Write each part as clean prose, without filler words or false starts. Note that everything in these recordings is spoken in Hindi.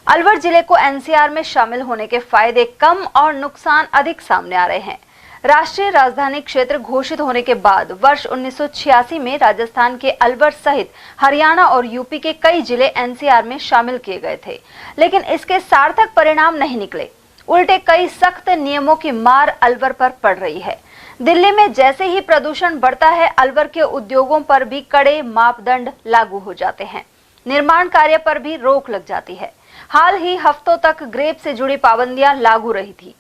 अलवर जिले को एनसीआर में शामिल होने के फायदे कम और नुकसान अधिक सामने आ रहे हैं। राष्ट्रीय राजधानी क्षेत्र घोषित होने के बाद वर्ष 1986 में राजस्थान के अलवर सहित हरियाणा और यूपी के कई जिले एनसीआर में शामिल किए गए थे, लेकिन इसके सार्थक परिणाम नहीं निकले। उल्टे कई सख्त नियमों की मार अलवर पर पड़ रही है। दिल्ली में जैसे ही प्रदूषण बढ़ता है, अलवर के उद्योगों पर भी कड़े मापदंड लागू हो जाते हैं। निर्माण कार्य पर भी रोक लग जाती है। हाल ही हफ्तों तक ग्रेप से जुड़ी पाबंदियां लागू रही थी।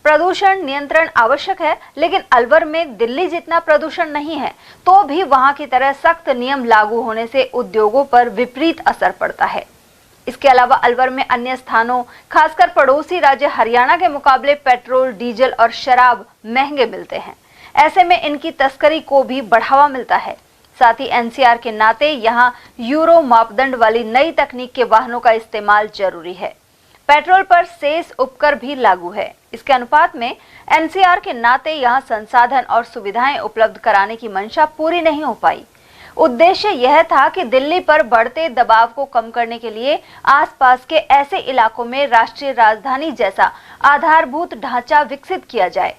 प्रदूषण नियंत्रण आवश्यक है, लेकिन अलवर में दिल्ली जितना प्रदूषण नहीं है, तो भी वहां की तरह सख्त नियम लागू होने से उद्योगों पर विपरीत असर पड़ता है। इसके अलावा अलवर में अन्य स्थानों, खासकर पड़ोसी राज्य हरियाणा के मुकाबले पेट्रोल, डीजल और शराब महंगे मिलते हैं। ऐसे में इनकी तस्करी को भी बढ़ावा मिलता है। साथ ही एनसीआर के नाते यहां यूरो मापदंड वाली नई तकनीक के वाहनों का इस्तेमाल जरूरी है। पेट्रोल पर सेस उपकर भी लागू है। इसके अनुपात में एनसीआर के नाते यहां संसाधन और सुविधाएं उपलब्ध कराने की मंशा पूरी नहीं हो पाई। उद्देश्य यह था कि दिल्ली पर बढ़ते दबाव को कम करने के लिए आसपास के ऐसे इलाकों में राष्ट्रीय राजधानी जैसा आधारभूत ढांचा विकसित किया जाए।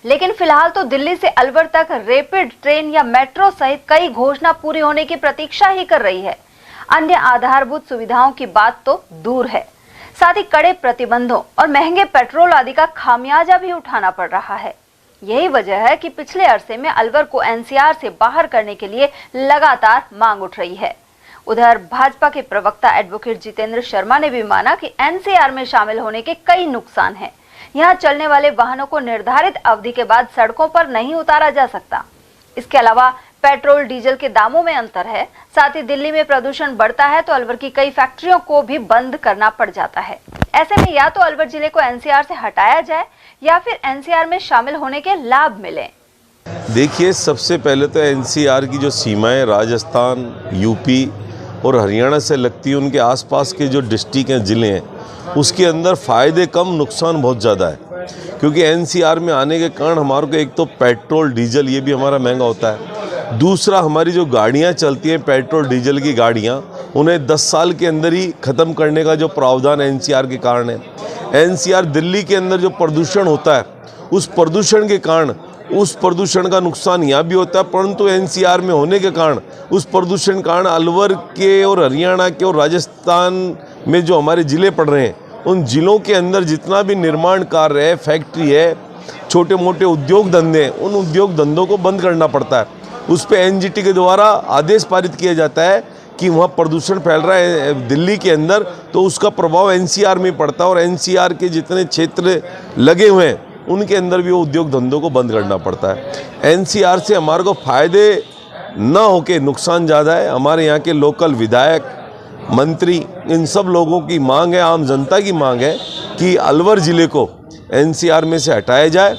लेकिन फिलहाल तो दिल्ली से अलवर तक रैपिड ट्रेन या मेट्रो सहित कई घोषणा पूरी होने की प्रतीक्षा ही कर रही है। अन्य आधारभूत सुविधाओं की बात तो दूर है। साथ ही कड़े प्रतिबंधों और महंगे पेट्रोल आदि का खामियाजा भी उठाना पड़ रहा है। यही वजह है कि पिछले अरसे में अलवर को एनसीआर से बाहर करने के लिए लगातार मांग उठ रही है। उधर भाजपा के प्रवक्ता एडवोकेट जितेंद्र शर्मा ने भी माना कि एनसीआर में शामिल होने के कई नुकसान हैं। यहाँ चलने वाले वाहनों को निर्धारित अवधि के बाद सड़कों पर नहीं उतारा जा सकता। इसके अलावा पेट्रोल डीजल के दामों में अंतर है। साथ ही दिल्ली में प्रदूषण बढ़ता है तो अलवर की कई फैक्ट्रियों को भी बंद करना पड़ जाता है। ऐसे में या तो अलवर जिले को एनसीआर से हटाया जाए या फिर एनसीआर में शामिल होने के लाभ मिले। देखिए, सबसे पहले तो एनसीआर की जो सीमाएं राजस्थान, यूपी और हरियाणा से लगती है, उनके आसपास के जो डिस्ट्रिक्ट हैं, ज़िले हैं, उसके अंदर फ़ायदे कम, नुकसान बहुत ज़्यादा है। क्योंकि एनसीआर में आने के कारण हमारे को एक तो पेट्रोल डीजल ये भी हमारा महंगा होता है। दूसरा, हमारी जो गाड़ियाँ चलती हैं पेट्रोल डीजल की गाड़ियाँ, उन्हें 10 साल के अंदर ही ख़त्म करने का जो प्रावधान एनसीआर के कारण है। एनसीआर दिल्ली के अंदर जो प्रदूषण होता है, उस प्रदूषण के कारण उस प्रदूषण का नुकसान यहाँ भी होता है, परंतु एनसीआर में होने के कारण उस प्रदूषण के कारण अलवर के और हरियाणा के और राजस्थान में जो हमारे ज़िले पड़ रहे हैं, उन ज़िलों के अंदर जितना भी निर्माण कार्य है, फैक्ट्री है, छोटे मोटे उद्योग धंधे हैं, उन उद्योग धंधों को बंद करना पड़ता है। उस पर एनजीटी के द्वारा आदेश पारित किया जाता है कि वहाँ प्रदूषण फैल रहा है दिल्ली के अंदर, तो उसका प्रभाव एनसीआर में पड़ता है और एनसीआर के जितने क्षेत्र लगे हुए हैं उनके अंदर भी वो उद्योग धंधों को बंद करना पड़ता है। एनसीआर से हमारे को फ़ायदे न होके नुकसान ज़्यादा है। हमारे यहाँ के लोकल विधायक, मंत्री, इन सब लोगों की मांग है, आम जनता की मांग है कि अलवर ज़िले को एनसीआर में से हटाया जाए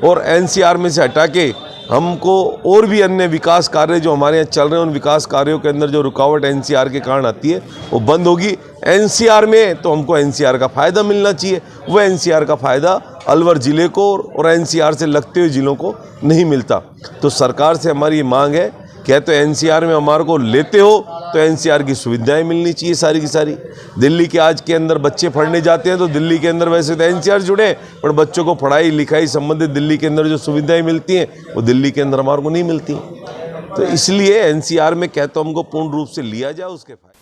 और एनसीआर में से हटा के हमको और भी अन्य विकास कार्य जो हमारे यहाँ चल रहे हैं, उन विकास कार्यों के अंदर जो रुकावट एनसीआर के कारण आती है वो बंद होगी। एनसीआर में तो हमको एनसीआर का फ़ायदा मिलना चाहिए, वो एनसीआर का फ़ायदा अलवर ज़िले को और एनसीआर से लगते हुए ज़िलों को नहीं मिलता। तो सरकार से हमारी ये मांग है कि तो एनसीआर में हमारे को लेते हो तो एनसीआर की सुविधाएं मिलनी चाहिए सारी की सारी। दिल्ली के आज के अंदर बच्चे पढ़ने जाते हैं तो दिल्ली के अंदर वैसे तो एनसीआर जुड़े, पर बच्चों को पढ़ाई लिखाई संबंधित दिल्ली के अंदर जो सुविधाएं मिलती हैं वो दिल्ली के अंदर हमारे को नहीं मिलती। तो इसलिए एनसीआर में कहते हमको पूर्ण रूप से लिया जाए, उसके फायदे।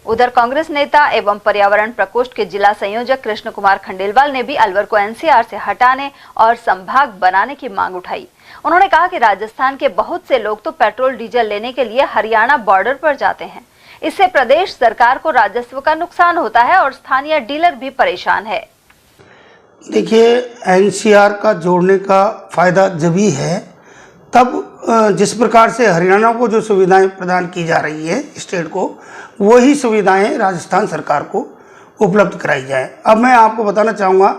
उधर कांग्रेस नेता एवं पर्यावरण प्रकोष्ठ के जिला संयोजक कृष्ण कुमार खंडेलवाल ने भी अलवर को एनसीआर से हटाने और संभाग बनाने की मांग उठाई। उन्होंने कहा कि राजस्थान के बहुत से लोग तो पेट्रोल डीजल लेने के लिए हरियाणा बॉर्डर पर जाते हैं। इससे प्रदेश सरकार को राजस्व का नुकसान होता है और स्थानीय डीलर भी परेशान है। देखिए, एनसीआर का जोड़ने का फायदा जब ही है तब जिस प्रकार से हरियाणा को जो सुविधाएं प्रदान की जा रही है स्टेट को, वही सुविधाएं राजस्थान सरकार को उपलब्ध कराई जाए। अब मैं आपको बताना चाहूँगा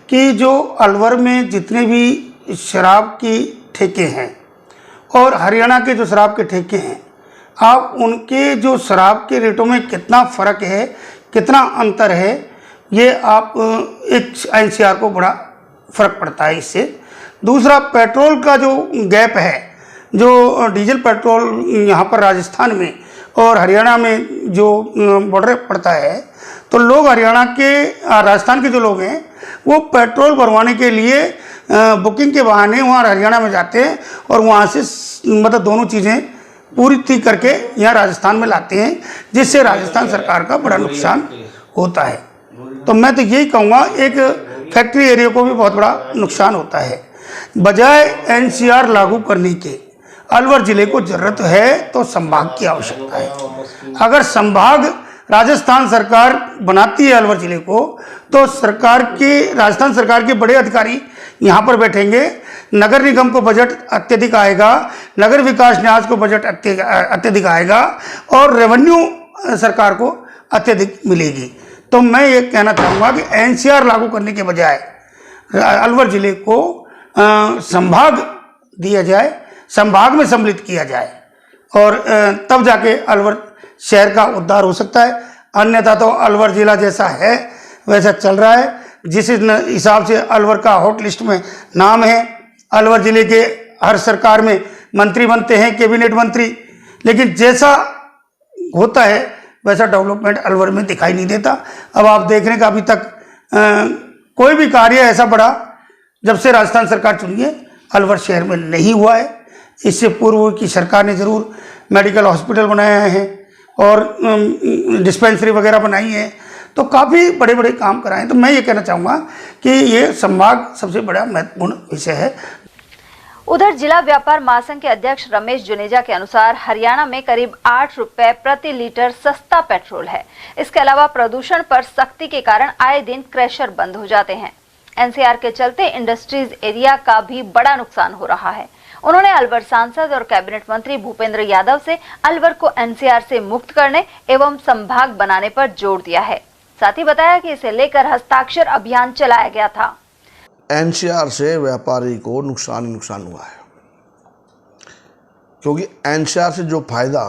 कि जो अलवर में जितने भी शराब की ठेके हैं और हरियाणा के जो शराब के ठेके हैं, आप उनके जो शराब के रेटों में कितना फ़र्क है, कितना अंतर है, ये आप एक एनसीआर को बड़ा फ़र्क पड़ता है इससे। दूसरा, पेट्रोल का जो गैप है, जो डीजल पेट्रोल यहाँ पर राजस्थान में और हरियाणा में जो बॉर्डर पड़ता है, तो लोग हरियाणा के राजस्थान के जो लोग हैं वो पेट्रोल भरवाने के लिए बुकिंग के बहाने वहाँ हरियाणा में जाते हैं और वहाँ से मतलब दोनों चीज़ें पूरी करके यहाँ राजस्थान में लाते हैं, जिससे राजस्थान सरकार का बड़ा नुकसान होता है। तो मैं तो यही कहूँगा, एक फैक्ट्री एरिया को भी बहुत बड़ा नुकसान होता है। बजाय एनसीआर लागू करने के अलवर जिले को जरूरत है तो संभाग की आवश्यकता है। अगर संभाग राजस्थान सरकार बनाती है अलवर जिले को, तो राजस्थान सरकार के बड़े अधिकारी यहाँ पर बैठेंगे, नगर निगम को बजट अत्यधिक आएगा, नगर विकास न्यास को बजट अत्यधिक आएगा और रेवेन्यू सरकार को अत्यधिक मिलेगी। तो मैं ये कहना चाहूँगा कि एनसीआर लागू करने के बजाय अलवर जिले को संभाग दिया जाए, संभाग में सम्मिलित किया जाए और तब जाके अलवर शहर का उद्धार हो सकता है। अन्यथा तो अलवर जिला जैसा है वैसा चल रहा है, जिस हिसाब से अलवर का हॉट लिस्ट में नाम है। अलवर जिले के हर सरकार में मंत्री बनते हैं, कैबिनेट मंत्री, लेकिन जैसा होता है वैसा डेवलपमेंट अलवर में दिखाई नहीं देता। अब आप देख रहे हैं कि अभी तक कोई भी कार्य ऐसा बड़ा जब से राजस्थान सरकार चुनी है अलवर शहर में नहीं हुआ है। इससे पूर्व की सरकार ने ज़रूर मेडिकल हॉस्पिटल बनाया है और डिस्पेंसरी वगैरह बनाई है, तो काफ़ी बड़े बड़े काम कराए हैं। तो मैं ये कहना चाहूँगा कि ये संभाग सबसे बड़ा महत्वपूर्ण विषय है। उधर जिला व्यापार महासंघ के अध्यक्ष रमेश जुनेजा के अनुसार हरियाणा में करीब 8 रुपए प्रति लीटर सस्ता पेट्रोल है। इसके अलावा प्रदूषण पर सख्ती के कारण आए दिन क्रैशर बंद हो जाते हैं। एनसीआर के चलते इंडस्ट्रीज एरिया का भी बड़ा नुकसान हो रहा है। उन्होंने अलवर सांसद और कैबिनेट मंत्री भूपेंद्र यादव से अलवर को एनसीआर से मुक्त करने एवं संभाग बनाने पर जोर दिया है। साथ ही बताया कि इसे लेकर हस्ताक्षर अभियान चलाया गया था। एनसीआर से व्यापारी को नुकसान हुआ है, क्योंकि एनसीआर से जो फायदा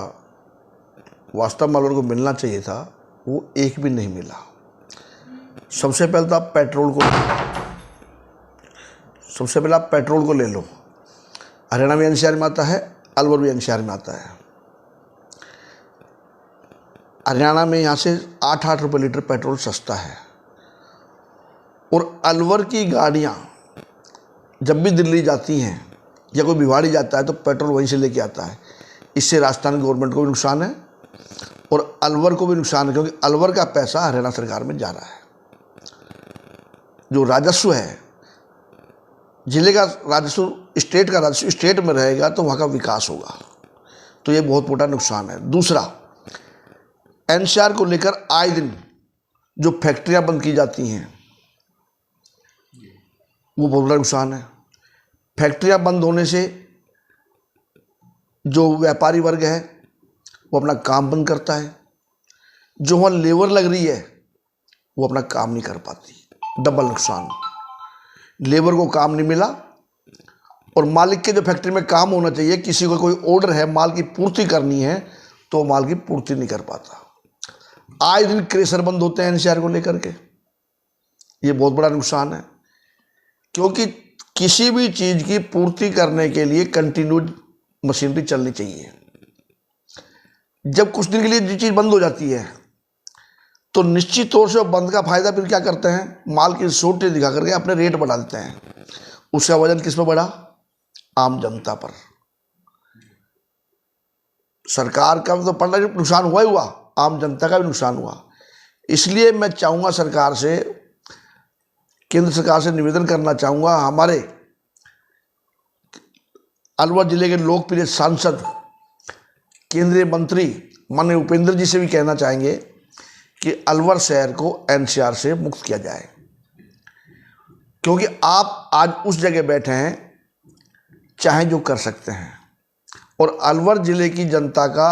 वास्तव में अलवर को मिलना चाहिए था वो एक भी नहीं मिला। सबसे पहले तो आप पेट्रोल को ले लो। हरियाणा भी एनसीआर में आता है, अलवर भी एनसीआर में आता है। हरियाणा में यहाँ से 8 रुपये लीटर पेट्रोल सस्ता है और अलवर की गाड़ियाँ जब भी दिल्ली जाती हैं या कोई भिवाड़ी जाता है तो पेट्रोल वहीं से लेके आता है। इससे राजस्थान गवर्नमेंट को भी नुकसान है और अलवर को भी नुकसान है, क्योंकि अलवर का पैसा हरियाणा सरकार में जा रहा है। जो राजस्व है, जिले का राजस्व, स्टेट का राजस्व स्टेट में रहेगा तो वहाँ का विकास होगा। तो ये बहुत बड़ा नुकसान है। दूसरा, एनसीआर को लेकर आए दिन जो फैक्ट्रियाँ बंद की जाती हैं वो बहुत बड़ा नुकसान है। फैक्ट्रियाँ बंद होने से जो व्यापारी वर्ग है वो अपना काम बंद करता है, जो वहाँ लेबर लग रही है वो अपना काम नहीं कर पाती। डबल नुकसान, लेबर को काम नहीं मिला और मालिक के जो फैक्ट्री में काम होना चाहिए, किसी को कोई ऑर्डर है माल की पूर्ति करनी है तो माल की पूर्ति नहीं कर पाता। आए दिन क्रेशर बंद होते हैं एनसीआर को लेकर के। ये बहुत बड़ा नुकसान है, क्योंकि किसी भी चीज़ की पूर्ति करने के लिए कंटिन्यू मशीनरी चलनी चाहिए। जब कुछ दिन के लिए जो चीज़ बंद हो जाती है तो निश्चित तौर से बंद का फायदा फिर क्या करते हैं, माल की शॉर्टेज दिखा करके अपने रेट बढ़ा देते हैं। उसका वजन किस पर बढ़ा? आम जनता पर। सरकार का तो पड़ना नुकसान हुआ ही हुआ, आम जनता का भी नुकसान हुआ। इसलिए मैं चाहूँगा सरकार से, केंद्र सरकार से निवेदन करना चाहूँगा, हमारे अलवर जिले के लोकप्रिय सांसद केंद्रीय मंत्री माननीय उपेंद्र जी से भी कहना चाहेंगे कि अलवर शहर को एनसीआर से मुक्त किया जाए, क्योंकि आप आज उस जगह बैठे हैं चाहे जो कर सकते हैं और अलवर जिले की जनता का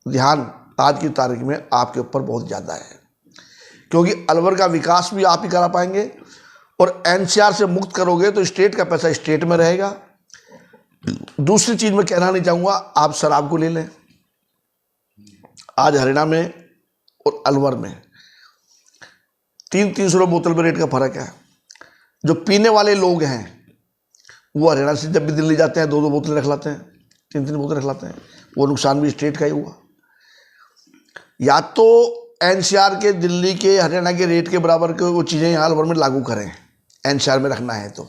ध्यान आज की तारीख में आपके ऊपर बहुत ज़्यादा है, क्योंकि अलवर का विकास भी आप ही करा पाएंगे और एनसीआर से मुक्त करोगे तो स्टेट का पैसा स्टेट में रहेगा। दूसरी चीज़ मैं कहना नहीं चाहूँगा, आप शराब को ले लें। आज हरियाणा में और अलवर में 300 रुपये बोतल में रेट का फर्क है। जो पीने वाले लोग हैं वो हरियाणा से जब भी दिल्ली जाते हैं 2-2 बोतलें रख लाते हैं, 3-3 बोतलें रख लाते हैं। वो नुकसान भी स्टेट का ही हुआ। या तो एनसीआर के, दिल्ली के, हरियाणा के रेट के बराबर के वो चीज़ें यहाँ अलवर में लागू करें, एनसीआर में रखना है तो।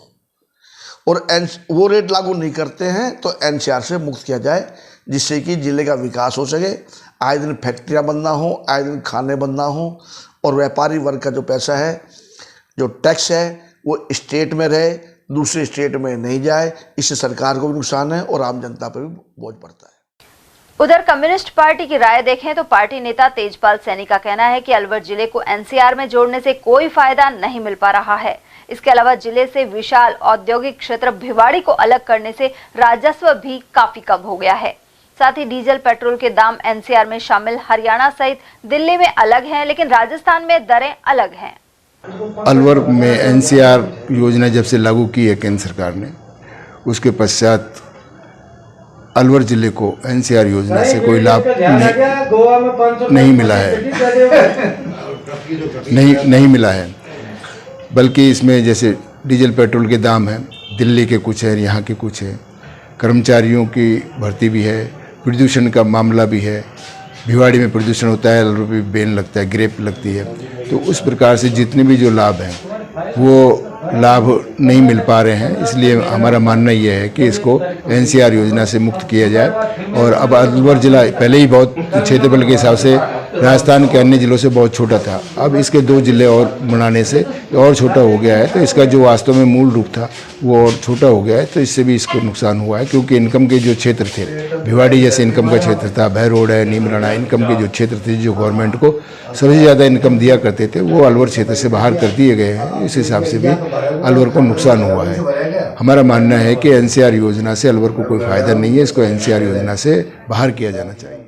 और वो रेट लागू नहीं करते हैं तो एनसीआर से मुक्त किया जाए, जिससे कि ज़िले का विकास हो सके। आए दिन फैक्ट्रियाँ बंद ना हो, आए दिन खाने बंद ना हो, और व्यापारी वर्ग का जो पैसा है, जो टैक्स है, वो स्टेट में रहे, दूसरे स्टेट में नहीं जाए। इससे सरकार को भी नुकसान है और आम जनता पर भी बोझ पड़ता है। उधर कम्युनिस्ट पार्टी की राय देखें तो पार्टी नेता तेजपाल सैनी का कहना है कि अलवर जिले को एनसीआर में जोड़ने से कोई फायदा नहीं मिल पा रहा है। इसके अलावा जिले से विशाल औद्योगिक क्षेत्र भिवाड़ी को अलग करने से राजस्व भी काफी कम हो गया है। साथ ही डीजल पेट्रोल के दाम एनसीआर में शामिल हरियाणा सहित दिल्ली में अलग हैं, लेकिन राजस्थान में दरें अलग हैं। अलवर में एनसीआर योजना जब से लागू की है केंद्र सरकार ने, उसके पश्चात अलवर जिले को एनसीआर योजना से कोई लाभ नहीं मिला है, नहीं मिला है। बल्कि इसमें जैसे डीजल पेट्रोल के दाम हैं, दिल्ली के कुछ है, यहाँ के कुछ है, कर्मचारियों की भर्ती भी है, प्रदूषण का मामला भी है। भिवाड़ी में प्रदूषण होता है, अलवर पे बैन लगता है, ग्रेप लगती है। तो उस प्रकार से जितने भी जो लाभ हैं वो लाभ नहीं मिल पा रहे हैं। इसलिए हमारा मानना यह है कि इसको एनसीआर योजना से मुक्त किया जाए। और अब अलवर जिला पहले ही बहुत क्षेत्रफल के हिसाब से राजस्थान के अन्य जिलों से बहुत छोटा था, अब इसके 2 जिले और बनाने से और छोटा हो गया है। तो इसका जो वास्तव में मूल रूप था वो और छोटा हो गया है, तो इससे भी इसको नुकसान हुआ है। क्योंकि इनकम के जो क्षेत्र थे, भिवाड़ी जैसे इनकम का क्षेत्र था, भै रोड है, नीमराना, इनकम के जो क्षेत्र थे जो गवर्नमेंट को सबसे ज़्यादा इनकम दिया करते थे, वो अलवर क्षेत्र से बाहर कर दिए गए हैं। इस हिसाब से भी अलवर को नुकसान हुआ है। हमारा मानना है कि एनसीआर योजना से अलवर को कोई फायदा नहीं है, इसको एनसीआर योजना से बाहर किया जाना चाहिए।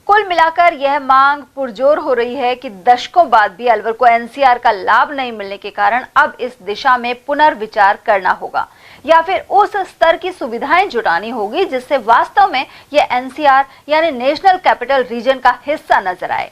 कुल मिलाकर यह मांग पुरजोर हो रही है कि दशकों बाद भी अलवर को एनसीआर का लाभ नहीं मिलने के कारण अब इस दिशा में पुनर्विचार करना होगा, या फिर उस स्तर की सुविधाएं जुटानी होगी जिससे वास्तव में यह एनसीआर यानी नेशनल कैपिटल रीजन का हिस्सा नजर आए।